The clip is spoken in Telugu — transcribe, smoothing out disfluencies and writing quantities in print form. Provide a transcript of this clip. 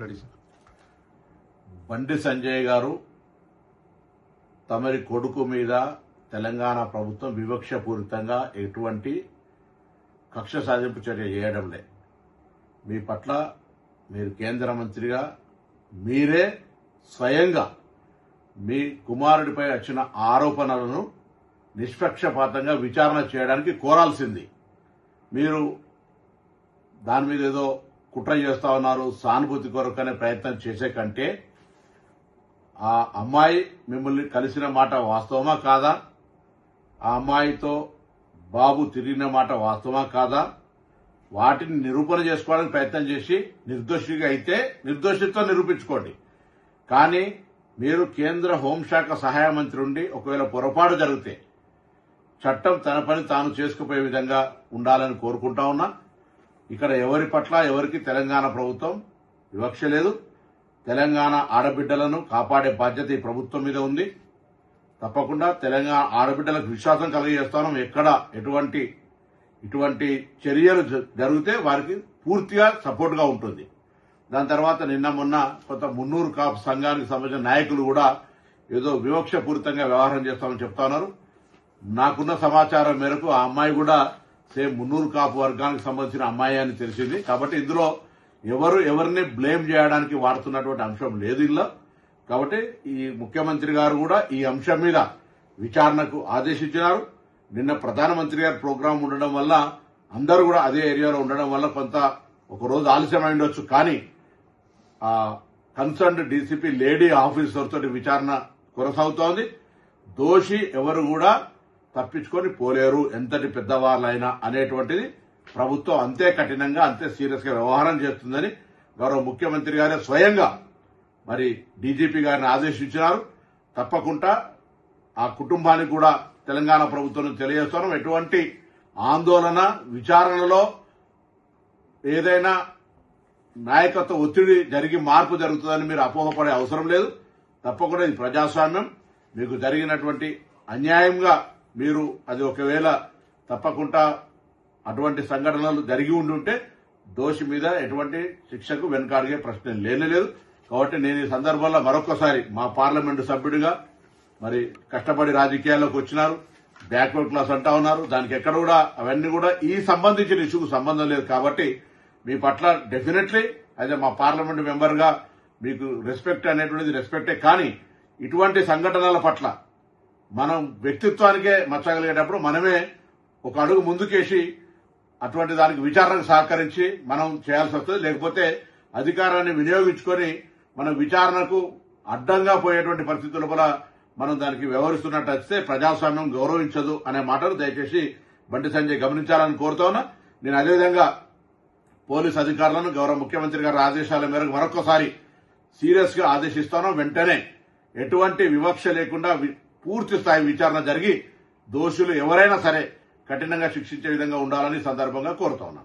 Ready sir. బండి సంజయ్ గారు తమరి కొడుకు మీద తెలంగాణ ప్రభుత్వం వివక్షపూరితంగా ఎటువంటి కక్ష సాధింపు చర్య చేయడంలే. మీ పట్ల మీరు కేంద్ర మంత్రిగా మీరే స్వయంగా మీ కుమారుడిపై వచ్చిన ఆరోపణలను నిష్పక్షపాతంగా విచారణ చేయడానికి కోరాల్సింది. మీరు దాని మీద ఏదో కుట్ర చేస్తా ఉన్నారు, సానుభూతి కొరకనే ప్రయత్నం చేసే కంటే ఆ అమ్మాయి మిమ్మల్ని కలిసిన మాట వాస్తవమా కాదా, ఆ అమ్మాయితో బాబు తిరిగిన మాట వాస్తవమా కాదా, వాటిని నిరూపణ చేసుకోవడానికి ప్రయత్నం చేసి నిర్దోషిగా అయితే నిర్దోషిత్వం నిరూపించుకోండి. కానీ మీరు కేంద్ర హోంశాఖ సహాయ మంత్రి ఉండి ఒకవేళ పొరపాటు జరిగితే చట్టం తన పని తాను చేసుకుపోయే విధంగా ఉండాలని కోరుకుంటా ఉన్నా. ఇక్కడ ఎవరి పట్ల ఎవరికి తెలంగాణ ప్రభుత్వం వివక్ష లేదు. తెలంగాణ ఆడబిడ్డలను కాపాడే బాధ్యత ఈ ప్రభుత్వం మీద ఉంది. తప్పకుండా తెలంగాణ ఆడబిడ్డలకు విశ్వాసం కలిగజేస్తాను. ఎక్కడ ఇటువంటి చర్యలు జరిగితే వారికి పూర్తిగా సపోర్ట్ గా ఉంటుంది. దాని తర్వాత నిన్న మొన్న కొంత మున్నూరు కాపు సంఘానికి సంబంధించిన నాయకులు కూడా ఏదో వివక్షపూరితంగా వ్యవహారం చేస్తామని చెప్తా ఉన్నారు. నాకున్న సమాచారం మేరకు ఆ అమ్మాయి కూడా సేమ్ మున్నూరు కాపు వర్గానికి సంబంధించిన అమ్మాయి అని తెలిసింది. కాబట్టి ఇందులో ఎవరిని బ్లేమ్ చేయడానికి వాడుతున్నటువంటి అంశం లేదు ఇందులో. కాబట్టి ఈ ముఖ్యమంత్రి గారు కూడా ఈ అంశం మీద విచారణకు ఆదేశించినారు. నిన్న ప్రధానమంత్రి గారి ప్రోగ్రాం ఉండడం వల్ల అందరూ కూడా అదే ఏరియాలో ఉండడం వల్ల కొంత ఒక రోజు ఆలస్యమై ఉండొచ్చు. కానీ ఆ కన్సర్న్డ్ డీసీపీ లేడీ ఆఫీసర్ తోటి విచారణ కొనసాగుతోంది. దోషి ఎవరు కూడా తప్పించుకొని పోలేరు, ఎంతటి పెద్దవాళ్ళైనా అనేటువంటిది ప్రభుత్వం అంతే కఠినంగా అంతే సీరియస్ గా వ్యవహారం చేస్తుందని గౌరవ ముఖ్యమంత్రి గారే స్వయంగా మరి డీజీపీ గారిని ఆదేశించినారు. తప్పకుండా ఆ కుటుంబానికి కూడా తెలంగాణ ప్రభుత్వం తెలియజేస్తున్నాం. ఎటువంటి ఆందోళన విచారణలో ఏదైనా నాయకత్వ ఒత్తిడి జరిగి మార్పు జరుగుతుందని మీరు అపోహపడే అవసరం లేదు. తప్పకుండా ఇది ప్రజాస్వామ్యం. మీకు జరిగినటువంటి అన్యాయంగా మీరు అది ఒకవేళ తప్పకుండా అటువంటి సంఘటనలు జరిగి ఉండుంటే దోషి మీద ఎటువంటి శిక్షకు వెనుకాడిగే ప్రశ్న లేనేలేదు. కాబట్టి నేను ఈ సందర్భంలో మరొకసారి మా పార్లమెంటు సభ్యుడిగా మరి కష్టపడి రాజకీయాల్లోకి వచ్చినారు, బ్యాక్వర్డ్ క్లాస్ అంటా ఉన్నారు. దానికి ఎక్కడ కూడా అవన్నీ కూడా ఈ సంబంధించిన ఇష్యూకు సంబంధం లేదు. కాబట్టి మీ పట్ల డెఫినెట్లీ అదే మా పార్లమెంటు మెంబర్ గా మీకు రెస్పెక్ట్ అనేటువంటిది రెస్పెక్టే. కానీ ఇటువంటి సంఘటనల పట్ల మనం వ్యక్తిత్వానికే మచ్చగలిగేటప్పుడు మనమే ఒక అడుగు ముందుకేసి అటువంటి దానికి విచారణకు సహకరించి మనం చేయాల్సి వస్తుంది. లేకపోతే అధికారాన్ని వినియోగించుకొని మనం విచారణకు అడ్డంగా పోయేటువంటి పరిస్థితుల వల్ల మనం దానికి వ్యవహరిస్తున్నట్టు వస్తే ప్రజాస్వామ్యం గౌరవించదు అనే మాటను దయచేసి బండి సంజయ్ గమనించాలని కోరుతా ఉన్నా. నేను అదేవిధంగా పోలీస్ అధికారులను గౌరవ ముఖ్యమంత్రి గారి ఆదేశాల మేరకు మరొకసారి సీరియస్ గా ఆదేశిస్తాను. వెంటనే ఎటువంటి వివక్ష లేకుండా పూర్తి స్థాయి విచారణ జరిగి దోషులు ఎవరైనా సరే కఠినంగా శిక్షించే విధంగా ఉండాలని సందర్భంగా కోరుతా ఉన్నా.